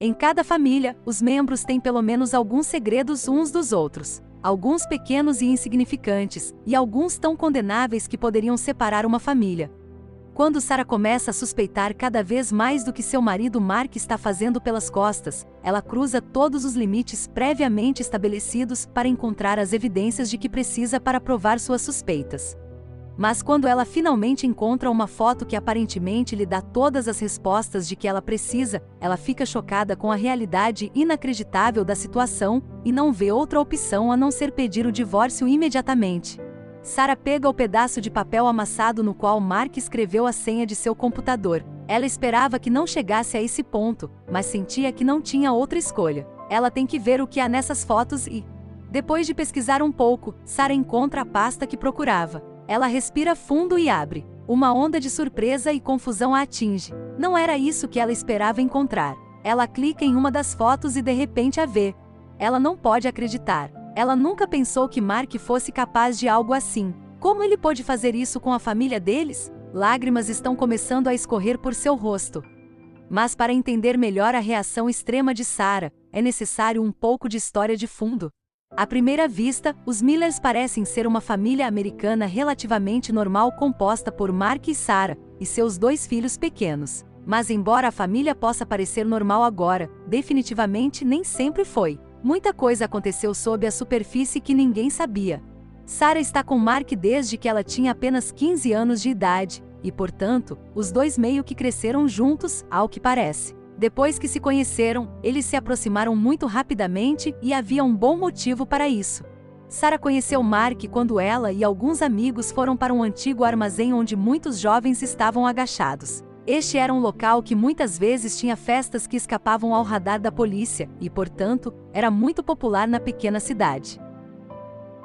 Em cada família, os membros têm pelo menos alguns segredos uns dos outros. Alguns pequenos e insignificantes, e alguns tão condenáveis que poderiam separar uma família. Quando Sarah começa a suspeitar cada vez mais do que seu marido Mark está fazendo pelas costas, ela cruza todos os limites previamente estabelecidos para encontrar as evidências de que precisa para provar suas suspeitas. Mas quando ela finalmente encontra uma foto que aparentemente lhe dá todas as respostas de que ela precisa, ela fica chocada com a realidade inacreditável da situação e não vê outra opção a não ser pedir o divórcio imediatamente. Sarah pega o pedaço de papel amassado no qual Mark escreveu a senha de seu computador. Ela esperava que não chegasse a esse ponto, mas sentia que não tinha outra escolha. Ela tem que ver o que há nessas fotos e... Depois de pesquisar um pouco, Sarah encontra a pasta que procurava. Ela respira fundo e abre. Uma onda de surpresa e confusão a atinge. Não era isso que ela esperava encontrar. Ela clica em uma das fotos e de repente a vê. Ela não pode acreditar. Ela nunca pensou que Mark fosse capaz de algo assim. Como ele pôde fazer isso com a família deles? Lágrimas estão começando a escorrer por seu rosto. Mas para entender melhor a reação extrema de Sarah, é necessário um pouco de história de fundo. À primeira vista, os Millers parecem ser uma família americana relativamente normal composta por Mark e Sarah, e seus 2 filhos pequenos. Mas embora a família possa parecer normal agora, definitivamente nem sempre foi. Muita coisa aconteceu sob a superfície que ninguém sabia. Sarah está com Mark desde que ela tinha apenas 15 anos de idade, e portanto, os dois meio que cresceram juntos, ao que parece. Depois que se conheceram, eles se aproximaram muito rapidamente e havia um bom motivo para isso. Sarah conheceu Mark quando ela e alguns amigos foram para um antigo armazém onde muitos jovens estavam agachados. Este era um local que muitas vezes tinha festas que escapavam ao radar da polícia e, portanto, era muito popular na pequena cidade.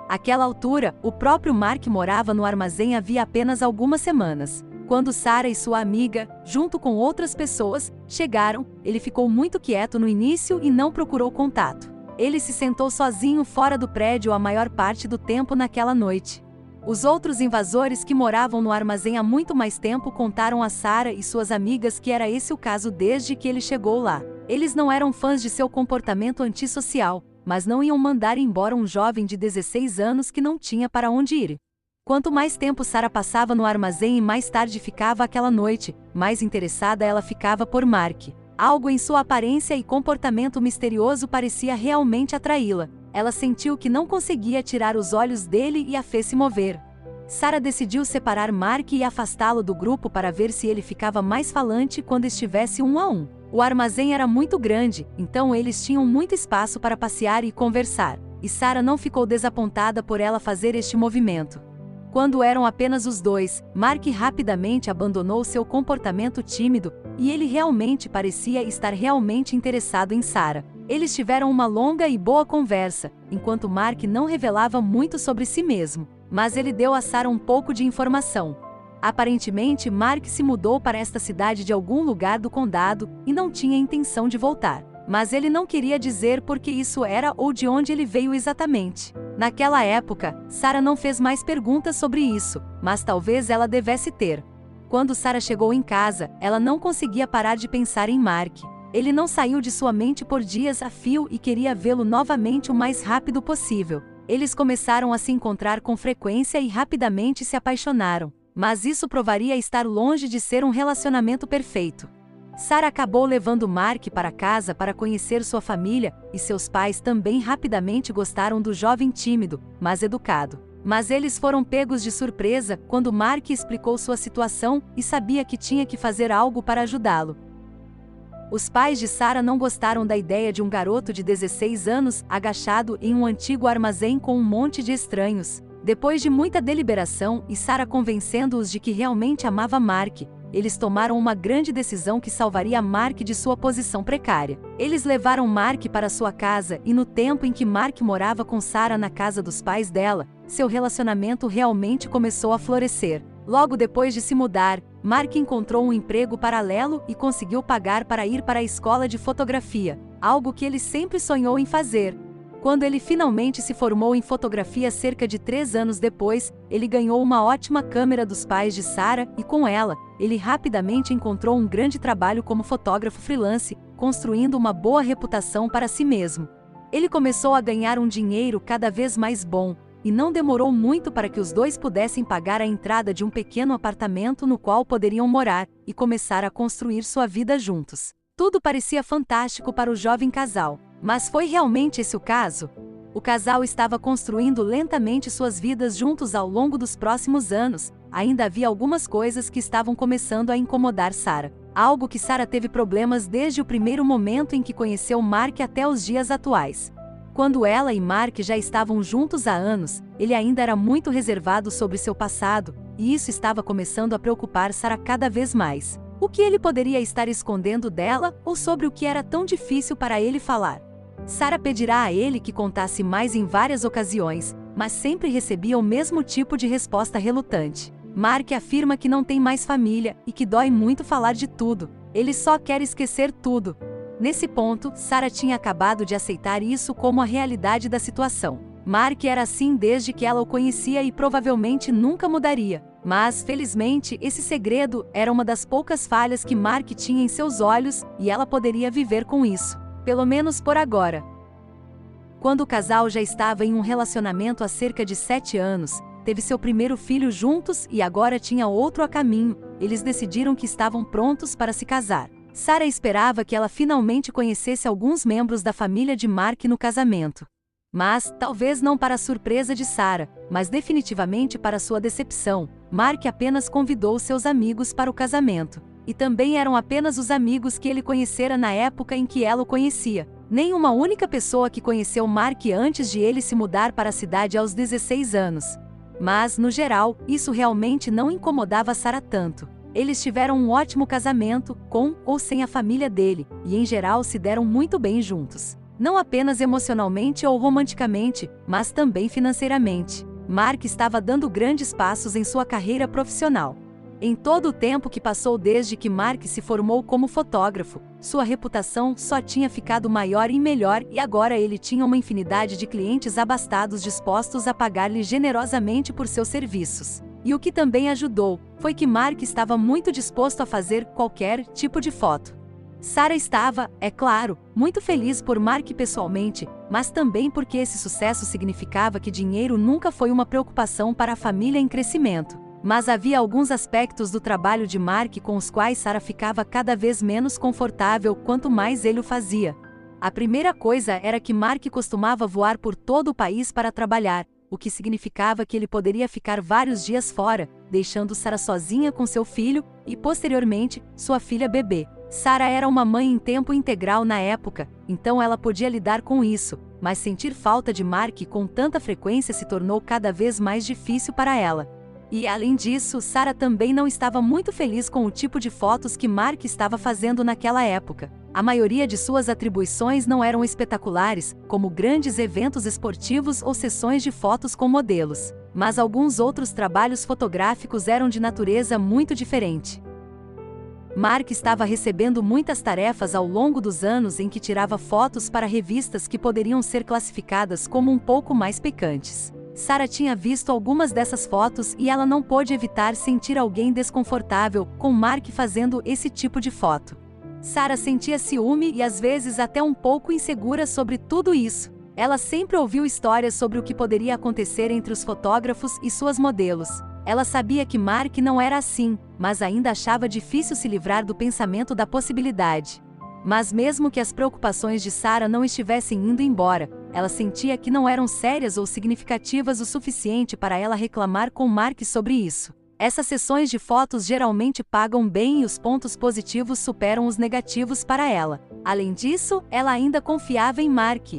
Àquela altura, o próprio Mark morava no armazém havia apenas algumas semanas. Quando Sarah e sua amiga, junto com outras pessoas, chegaram, ele ficou muito quieto no início e não procurou contato. Ele se sentou sozinho fora do prédio a maior parte do tempo naquela noite. Os outros invasores que moravam no armazém há muito mais tempo contaram a Sarah e suas amigas que era esse o caso desde que ele chegou lá. Eles não eram fãs de seu comportamento antissocial, mas não iam mandar embora um jovem de 16 anos que não tinha para onde ir. Quanto mais tempo Sarah passava no armazém e mais tarde ficava aquela noite, mais interessada ela ficava por Mark. Algo em sua aparência e comportamento misterioso parecia realmente atraí-la. Ela sentiu que não conseguia tirar os olhos dele e a fez se mover. Sarah decidiu separar Mark e afastá-lo do grupo para ver se ele ficava mais falante quando estivesse 1 a 1. O armazém era muito grande, então eles tinham muito espaço para passear e conversar, e Sarah não ficou desapontada por ela fazer este movimento. Quando eram apenas os dois, Mark rapidamente abandonou seu comportamento tímido, e ele realmente parecia estar realmente interessado em Sarah. Eles tiveram uma longa e boa conversa, enquanto Mark não revelava muito sobre si mesmo, mas ele deu a Sarah um pouco de informação. Aparentemente, Mark se mudou para esta cidade de algum lugar do condado e não tinha intenção de voltar. Mas ele não queria dizer por que isso era ou de onde ele veio exatamente. Naquela época, Sarah não fez mais perguntas sobre isso, mas talvez ela devesse ter. Quando Sarah chegou em casa, ela não conseguia parar de pensar em Mark. Ele não saiu de sua mente por dias a fio e queria vê-lo novamente o mais rápido possível. Eles começaram a se encontrar com frequência e rapidamente se apaixonaram, mas isso provaria estar longe de ser um relacionamento perfeito. Sarah acabou levando Mark para casa para conhecer sua família, e seus pais também rapidamente gostaram do jovem tímido, mas educado. Mas eles foram pegos de surpresa quando Mark explicou sua situação e sabia que tinha que fazer algo para ajudá-lo. Os pais de Sarah não gostaram da ideia de um garoto de 16 anos agachado em um antigo armazém com um monte de estranhos. Depois de muita deliberação e Sarah convencendo-os de que realmente amava Mark, eles tomaram uma grande decisão que salvaria Mark de sua posição precária. Eles levaram Mark para sua casa e no tempo em que Mark morava com Sarah na casa dos pais dela, seu relacionamento realmente começou a florescer. Logo depois de se mudar, Mark encontrou um emprego paralelo e conseguiu pagar para ir para a escola de fotografia, algo que ele sempre sonhou em fazer. Quando ele finalmente se formou em fotografia cerca de 3 anos depois, ele ganhou uma ótima câmera dos pais de Sarah e com ela, ele rapidamente encontrou um grande trabalho como fotógrafo freelance, construindo uma boa reputação para si mesmo. Ele começou a ganhar um dinheiro cada vez mais bom, e não demorou muito para que os dois pudessem pagar a entrada de um pequeno apartamento no qual poderiam morar e começar a construir sua vida juntos. Tudo parecia fantástico para o jovem casal, mas foi realmente esse o caso? O casal estava construindo lentamente suas vidas juntos ao longo dos próximos anos. Ainda havia algumas coisas que estavam começando a incomodar Sarah. Algo que Sarah teve problemas desde o primeiro momento em que conheceu Mark até os dias atuais. Quando ela e Mark já estavam juntos há anos, ele ainda era muito reservado sobre seu passado, e isso estava começando a preocupar Sarah cada vez mais. O que ele poderia estar escondendo dela, ou sobre o que era tão difícil para ele falar? Sarah pedirá a ele que contasse mais em várias ocasiões, mas sempre recebia o mesmo tipo de resposta relutante. Mark afirma que não tem mais família e que dói muito falar de tudo. Ele só quer esquecer tudo. Nesse ponto, Sarah tinha acabado de aceitar isso como a realidade da situação. Mark era assim desde que ela o conhecia e provavelmente nunca mudaria. Mas, felizmente, esse segredo era uma das poucas falhas que Mark tinha em seus olhos e ela poderia viver com isso. Pelo menos por agora. Quando o casal já estava em um relacionamento há cerca de 7 anos, teve seu primeiro filho juntos e agora tinha outro a caminho, eles decidiram que estavam prontos para se casar. Sarah esperava que ela finalmente conhecesse alguns membros da família de Mark no casamento. Mas, talvez não para a surpresa de Sarah, mas definitivamente para sua decepção, Mark apenas convidou seus amigos para o casamento. E também eram apenas os amigos que ele conhecera na época em que ela o conhecia. Nem uma única pessoa que conheceu Mark antes de ele se mudar para a cidade aos 16 anos. Mas, no geral, isso realmente não incomodava Sarah tanto. Eles tiveram um ótimo casamento, com ou sem a família dele, e em geral se deram muito bem juntos. Não apenas emocionalmente ou romanticamente, mas também financeiramente. Mark estava dando grandes passos em sua carreira profissional. Em todo o tempo que passou desde que Mark se formou como fotógrafo, sua reputação só tinha ficado maior e melhor e agora ele tinha uma infinidade de clientes abastados dispostos a pagar-lhe generosamente por seus serviços. E o que também ajudou, foi que Mark estava muito disposto a fazer qualquer tipo de foto. Sarah estava, é claro, muito feliz por Mark pessoalmente, mas também porque esse sucesso significava que dinheiro nunca foi uma preocupação para a família em crescimento. Mas havia alguns aspectos do trabalho de Mark com os quais Sarah ficava cada vez menos confortável quanto mais ele o fazia. A primeira coisa era que Mark costumava voar por todo o país para trabalhar, o que significava que ele poderia ficar vários dias fora, deixando Sarah sozinha com seu filho e, posteriormente, sua filha bebê. Sarah era uma mãe em tempo integral na época, então ela podia lidar com isso, mas sentir falta de Mark com tanta frequência se tornou cada vez mais difícil para ela. E, além disso, Sarah também não estava muito feliz com o tipo de fotos que Mark estava fazendo naquela época. A maioria de suas atribuições não eram espetaculares, como grandes eventos esportivos ou sessões de fotos com modelos. Mas alguns outros trabalhos fotográficos eram de natureza muito diferente. Mark estava recebendo muitas tarefas ao longo dos anos em que tirava fotos para revistas que poderiam ser classificadas como um pouco mais picantes. Sarah tinha visto algumas dessas fotos e ela não pôde evitar sentir alguém desconfortável com Mark fazendo esse tipo de foto. Sarah sentia ciúme e às vezes até um pouco insegura sobre tudo isso. Ela sempre ouviu histórias sobre o que poderia acontecer entre os fotógrafos e suas modelos. Ela sabia que Mark não era assim, mas ainda achava difícil se livrar do pensamento da possibilidade. Mas mesmo que as preocupações de Sarah não estivessem indo embora, ela sentia que não eram sérias ou significativas o suficiente para ela reclamar com Mark sobre isso. Essas sessões de fotos geralmente pagam bem e os pontos positivos superam os negativos para ela. Além disso, ela ainda confiava em Mark.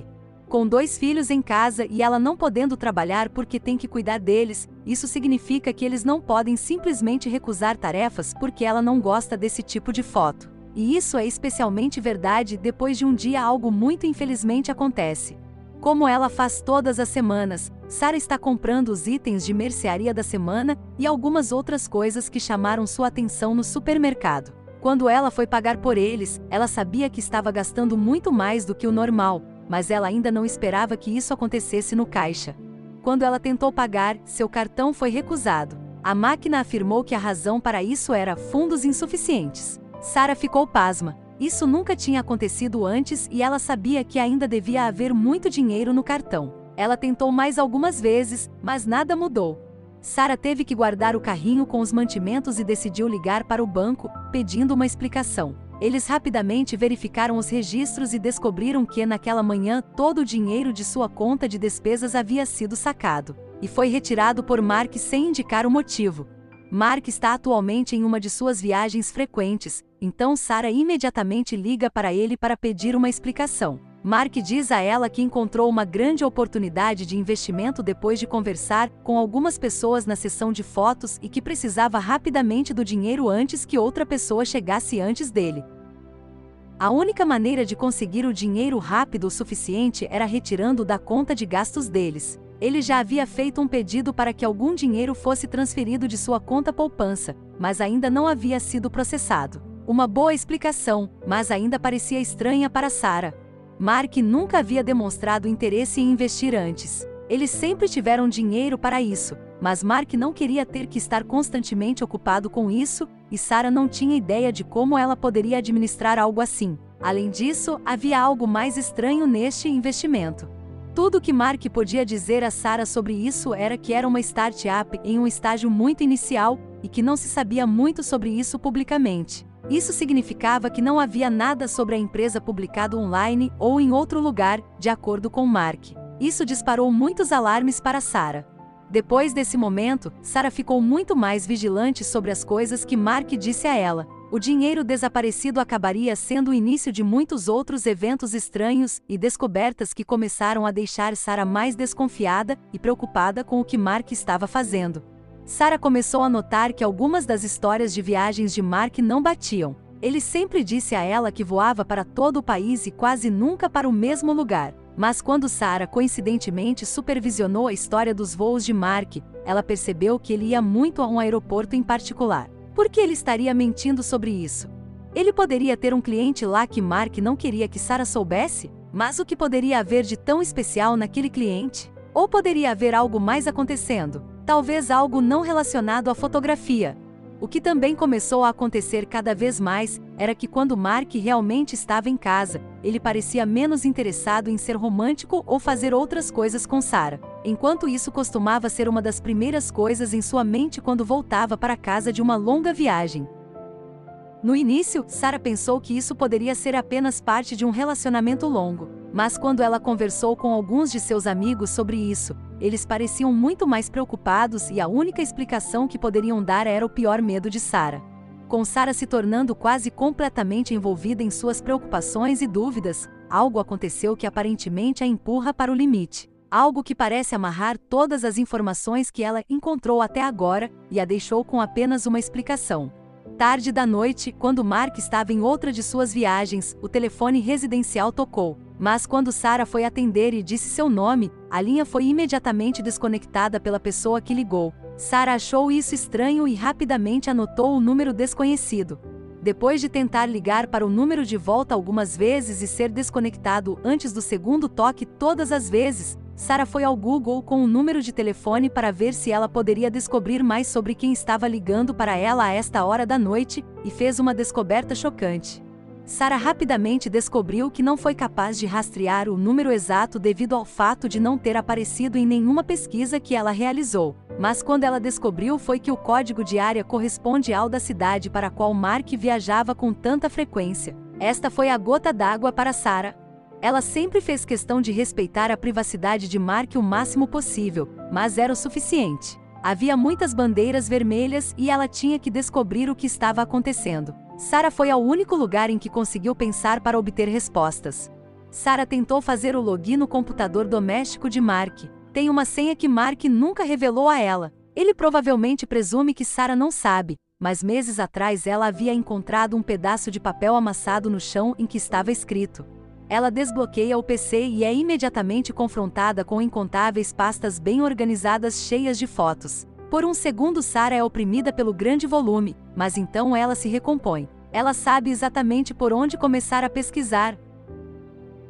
Com 2 filhos em casa e ela não podendo trabalhar porque tem que cuidar deles, isso significa que eles não podem simplesmente recusar tarefas porque ela não gosta desse tipo de foto. E isso é especialmente verdade depois de um dia algo muito infelizmente acontece. Como ela faz todas as semanas, Sarah está comprando os itens de mercearia da semana e algumas outras coisas que chamaram sua atenção no supermercado. Quando ela foi pagar por eles, ela sabia que estava gastando muito mais do que o normal, mas ela ainda não esperava que isso acontecesse no caixa. Quando ela tentou pagar, seu cartão foi recusado. A máquina afirmou que a razão para isso era fundos insuficientes. Sarah ficou pasma. Isso nunca tinha acontecido antes e ela sabia que ainda devia haver muito dinheiro no cartão. Ela tentou mais algumas vezes, mas nada mudou. Sarah teve que guardar o carrinho com os mantimentos e decidiu ligar para o banco, pedindo uma explicação. Eles rapidamente verificaram os registros e descobriram que, naquela manhã, todo o dinheiro de sua conta de despesas havia sido sacado e foi retirado por Mark sem indicar o motivo. Mark está atualmente em uma de suas viagens frequentes, então Sarah imediatamente liga para ele para pedir uma explicação. Mark diz a ela que encontrou uma grande oportunidade de investimento depois de conversar com algumas pessoas na sessão de fotos e que precisava rapidamente do dinheiro antes que outra pessoa chegasse antes dele. A única maneira de conseguir o dinheiro rápido o suficiente era retirando da conta de gastos deles. Ele já havia feito um pedido para que algum dinheiro fosse transferido de sua conta poupança, mas ainda não havia sido processado. Uma boa explicação, mas ainda parecia estranha para Sarah. Mark nunca havia demonstrado interesse em investir antes. Eles sempre tiveram dinheiro para isso, mas Mark não queria ter que estar constantemente ocupado com isso, e Sarah não tinha ideia de como ela poderia administrar algo assim. Além disso, havia algo mais estranho neste investimento. Tudo que Mark podia dizer a Sarah sobre isso era que era uma startup em um estágio muito inicial e que não se sabia muito sobre isso publicamente. Isso significava que não havia nada sobre a empresa publicado online ou em outro lugar, de acordo com Mark. Isso disparou muitos alarmes para Sarah. Depois desse momento, Sarah ficou muito mais vigilante sobre as coisas que Mark disse a ela. O dinheiro desaparecido acabaria sendo o início de muitos outros eventos estranhos e descobertas que começaram a deixar Sarah mais desconfiada e preocupada com o que Mark estava fazendo. Sarah começou a notar que algumas das histórias de viagens de Mark não batiam. Ele sempre disse a ela que voava para todo o país e quase nunca para o mesmo lugar. Mas quando Sarah coincidentemente supervisionou a história dos voos de Mark, ela percebeu que ele ia muito a um aeroporto em particular. Por que ele estaria mentindo sobre isso? Ele poderia ter um cliente lá que Mark não queria que Sarah soubesse? Mas o que poderia haver de tão especial naquele cliente? Ou poderia haver algo mais acontecendo? Talvez algo não relacionado à fotografia. O que também começou a acontecer cada vez mais era que quando Mark realmente estava em casa, ele parecia menos interessado em ser romântico ou fazer outras coisas com Sarah. Enquanto isso costumava ser uma das primeiras coisas em sua mente quando voltava para casa de uma longa viagem. No início, Sarah pensou que isso poderia ser apenas parte de um relacionamento longo, mas quando ela conversou com alguns de seus amigos sobre isso, eles pareciam muito mais preocupados e a única explicação que poderiam dar era o pior medo de Sarah. Com Sarah se tornando quase completamente envolvida em suas preocupações e dúvidas, algo aconteceu que aparentemente a empurra para o limite. Algo que parece amarrar todas as informações que ela encontrou até agora e a deixou com apenas uma explicação. Tarde da noite, quando Mark estava em outra de suas viagens, o telefone residencial tocou. Mas quando Sarah foi atender e disse seu nome, a linha foi imediatamente desconectada pela pessoa que ligou. Sarah achou isso estranho e rapidamente anotou o número desconhecido. Depois de tentar ligar para o número de volta algumas vezes e ser desconectado antes do segundo toque todas as vezes, Sarah foi ao Google com o número de telefone para ver se ela poderia descobrir mais sobre quem estava ligando para ela a esta hora da noite, e fez uma descoberta chocante. Sarah rapidamente descobriu que não foi capaz de rastrear o número exato devido ao fato de não ter aparecido em nenhuma pesquisa que ela realizou. Mas quando ela descobriu foi que o código de área corresponde ao da cidade para a qual Mark viajava com tanta frequência. Esta foi a gota d'água para Sarah. Ela sempre fez questão de respeitar a privacidade de Mark o máximo possível, mas era o suficiente. Havia muitas bandeiras vermelhas e ela tinha que descobrir o que estava acontecendo. Sarah foi ao único lugar em que conseguiu pensar para obter respostas. Sarah tentou fazer o login no computador doméstico de Mark. Tem uma senha que Mark nunca revelou a ela. Ele provavelmente presume que Sarah não sabe, mas meses atrás ela havia encontrado um pedaço de papel amassado no chão em que estava escrito. Ela desbloqueia o PC e é imediatamente confrontada com incontáveis pastas bem organizadas cheias de fotos. Por um segundo Sarah é oprimida pelo grande volume, mas então ela se recompõe. Ela sabe exatamente por onde começar a pesquisar.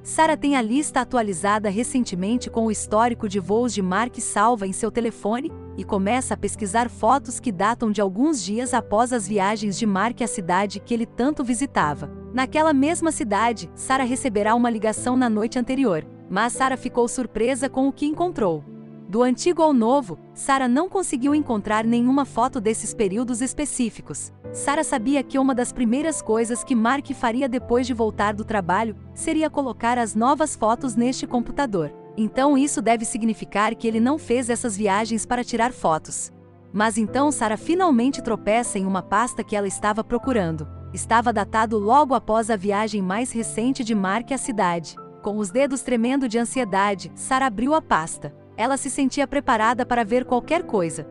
Sarah tem a lista atualizada recentemente com o histórico de voos de Mark salva em seu telefone, e começa a pesquisar fotos que datam de alguns dias após as viagens de Mark à cidade que ele tanto visitava. Naquela mesma cidade, Sarah receberá uma ligação na noite anterior, mas Sarah ficou surpresa com o que encontrou. Do antigo ao novo, Sarah não conseguiu encontrar nenhuma foto desses períodos específicos. Sarah sabia que uma das primeiras coisas que Mark faria depois de voltar do trabalho seria colocar as novas fotos neste computador. Então isso deve significar que ele não fez essas viagens para tirar fotos. Mas então Sarah finalmente tropeça em uma pasta que ela estava procurando. Estava datado logo após a viagem mais recente de Mark à cidade. Com os dedos tremendo de ansiedade, Sarah abriu a pasta. Ela se sentia preparada para ver qualquer coisa,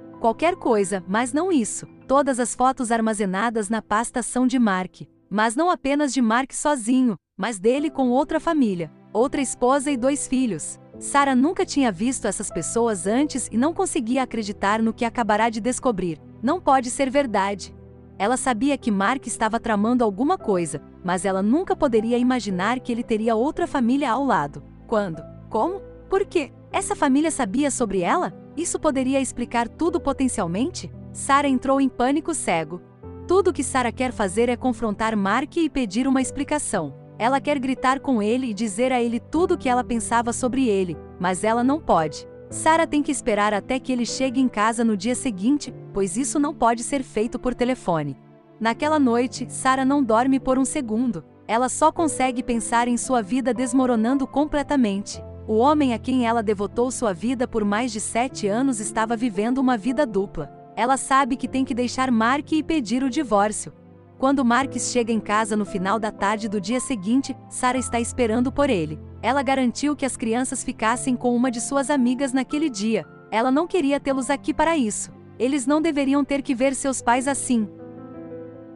mas não isso. Todas as fotos armazenadas na pasta são de Mark. Mas não apenas de Mark sozinho, mas dele com outra família, outra esposa e 2 filhos. Sarah nunca tinha visto essas pessoas antes e não conseguia acreditar no que acabará de descobrir. Não pode ser verdade. Ela sabia que Mark estava tramando alguma coisa, mas ela nunca poderia imaginar que ele teria outra família ao lado. Quando? Como? Por quê? Essa família sabia sobre ela? Isso poderia explicar tudo potencialmente? Sarah entrou em pânico cego. Tudo que Sarah quer fazer é confrontar Mark e pedir uma explicação. Ela quer gritar com ele e dizer a ele tudo o que ela pensava sobre ele, mas ela não pode. Sarah tem que esperar até que ele chegue em casa no dia seguinte, pois isso não pode ser feito por telefone. Naquela noite, Sarah não dorme por um segundo. Ela só consegue pensar em sua vida desmoronando completamente. O homem a quem ela devotou sua vida por mais de 7 anos estava vivendo uma vida dupla. Ela sabe que tem que deixar Mark e pedir o divórcio. Quando Marcus chega em casa no final da tarde do dia seguinte, Sarah está esperando por ele. Ela garantiu que as crianças ficassem com uma de suas amigas naquele dia. Ela não queria tê-los aqui para isso. Eles não deveriam ter que ver seus pais assim.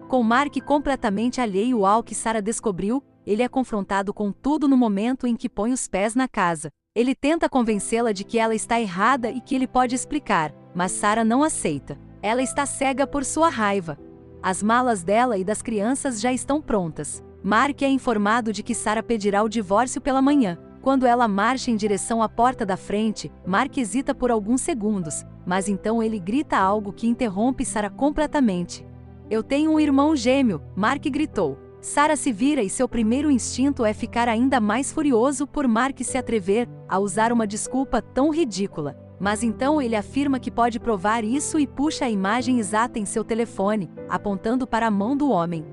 Com Mark completamente alheio ao que Sarah descobriu, ele é confrontado com tudo no momento em que põe os pés na casa. Ele tenta convencê-la de que ela está errada e que ele pode explicar, mas Sarah não aceita. Ela está cega por sua raiva. As malas dela e das crianças já estão prontas. Mark é informado de que Sarah pedirá o divórcio pela manhã. Quando ela marcha em direção à porta da frente, Mark hesita por alguns segundos, mas então ele grita algo que interrompe Sarah completamente. "Eu tenho um irmão gêmeo", Mark gritou. Sarah se vira e seu primeiro instinto é ficar ainda mais furioso por Mark se atrever a usar uma desculpa tão ridícula. Mas então ele afirma que pode provar isso e puxa a imagem exata em seu telefone, apontando para a mão do homem.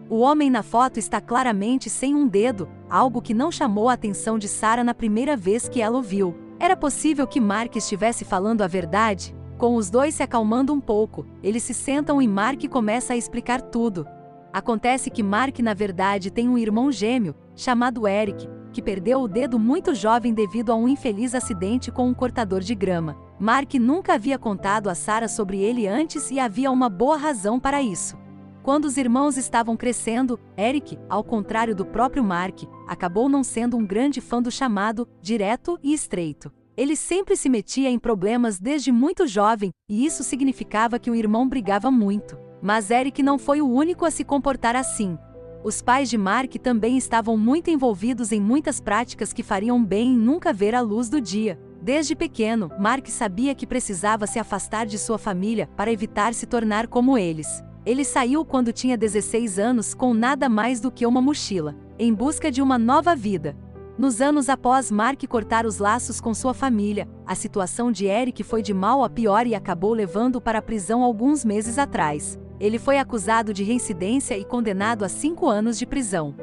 O homem na foto está claramente sem um dedo, algo que não chamou a atenção de Sarah na primeira vez que ela o viu. Era possível que Mark estivesse falando a verdade? Com os dois se acalmando um pouco, eles se sentam e Mark começa a explicar tudo. Acontece que Mark na verdade tem um irmão gêmeo, chamado Eric, que perdeu o dedo muito jovem devido a um infeliz acidente com um cortador de grama. Mark nunca havia contado a Sarah sobre ele antes e havia uma boa razão para isso. Quando os irmãos estavam crescendo, Eric, ao contrário do próprio Mark, acabou não sendo um grande fã do chamado direto e estreito. Ele sempre se metia em problemas desde muito jovem, e isso significava que o irmão brigava muito. Mas Eric não foi o único a se comportar assim. Os pais de Mark também estavam muito envolvidos em muitas práticas que fariam bem em nunca ver a luz do dia. Desde pequeno, Mark sabia que precisava se afastar de sua família para evitar se tornar como eles. Ele saiu quando tinha 16 anos com nada mais do que uma mochila, em busca de uma nova vida. Nos anos após Mark cortar os laços com sua família, a situação de Eric foi de mal a pior e acabou levando-o para a prisão alguns meses atrás. Ele foi acusado de reincidência e condenado a 5 anos de prisão.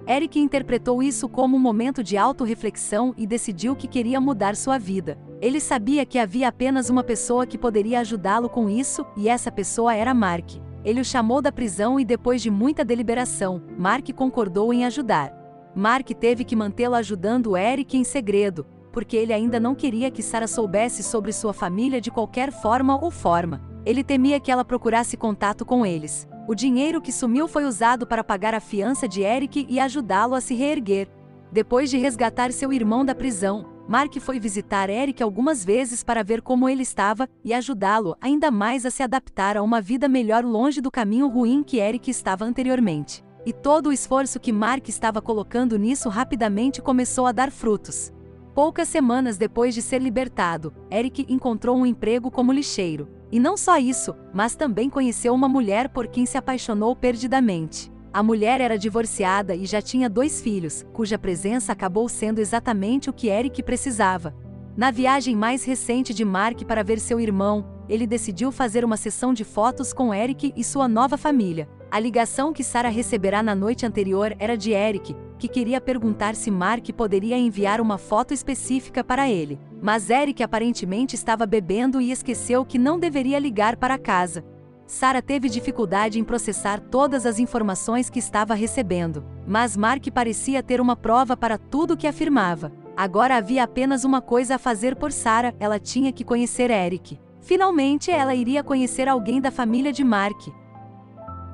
Eric interpretou isso como um momento de autorreflexão e decidiu que queria mudar sua vida. Ele sabia que havia apenas uma pessoa que poderia ajudá-lo com isso, e essa pessoa era Mark. Ele o chamou da prisão e depois de muita deliberação, Mark concordou em ajudar. Mark teve que mantê-lo ajudando Eric em segredo, porque ele ainda não queria que Sarah soubesse sobre sua família de qualquer forma ou forma. Ele temia que ela procurasse contato com eles. O dinheiro que sumiu foi usado para pagar a fiança de Eric e ajudá-lo a se reerguer. Depois de resgatar seu irmão da prisão, Mark foi visitar Eric algumas vezes para ver como ele estava e ajudá-lo ainda mais a se adaptar a uma vida melhor longe do caminho ruim que Eric estava anteriormente. E todo o esforço que Mark estava colocando nisso rapidamente começou a dar frutos. Poucas semanas depois de ser libertado, Eric encontrou um emprego como lixeiro. E não só isso, mas também conheceu uma mulher por quem se apaixonou perdidamente. A mulher era divorciada e já tinha 2 filhos, cuja presença acabou sendo exatamente o que Eric precisava. Na viagem mais recente de Mark para ver seu irmão, ele decidiu fazer uma sessão de fotos com Eric e sua nova família. A ligação que Sarah receberá na noite anterior era de Eric, que queria perguntar se Mark poderia enviar uma foto específica para ele. Mas Eric aparentemente estava bebendo e esqueceu que não deveria ligar para casa. Sarah teve dificuldade em processar todas as informações que estava recebendo, mas Mark parecia ter uma prova para tudo o que afirmava. Agora havia apenas uma coisa a fazer por Sarah: ela tinha que conhecer Eric. Finalmente ela iria conhecer alguém da família de Mark.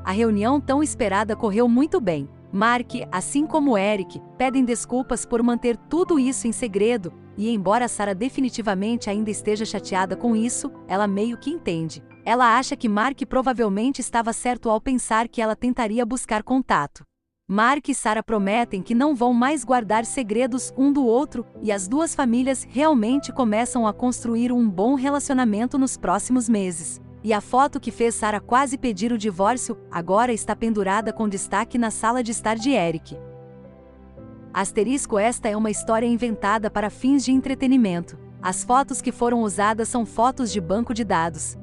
A reunião tão esperada correu muito bem. Mark, assim como Eric, pedem desculpas por manter tudo isso em segredo, e embora Sarah definitivamente ainda esteja chateada com isso, ela meio que entende. Ela acha que Mark provavelmente estava certo ao pensar que ela tentaria buscar contato. Mark e Sarah prometem que não vão mais guardar segredos um do outro, e as duas famílias realmente começam a construir um bom relacionamento nos próximos meses. E a foto que fez Sarah quase pedir o divórcio, agora está pendurada com destaque na sala de estar de Eric. Esta é uma história inventada para fins de entretenimento. As fotos que foram usadas são fotos de banco de dados.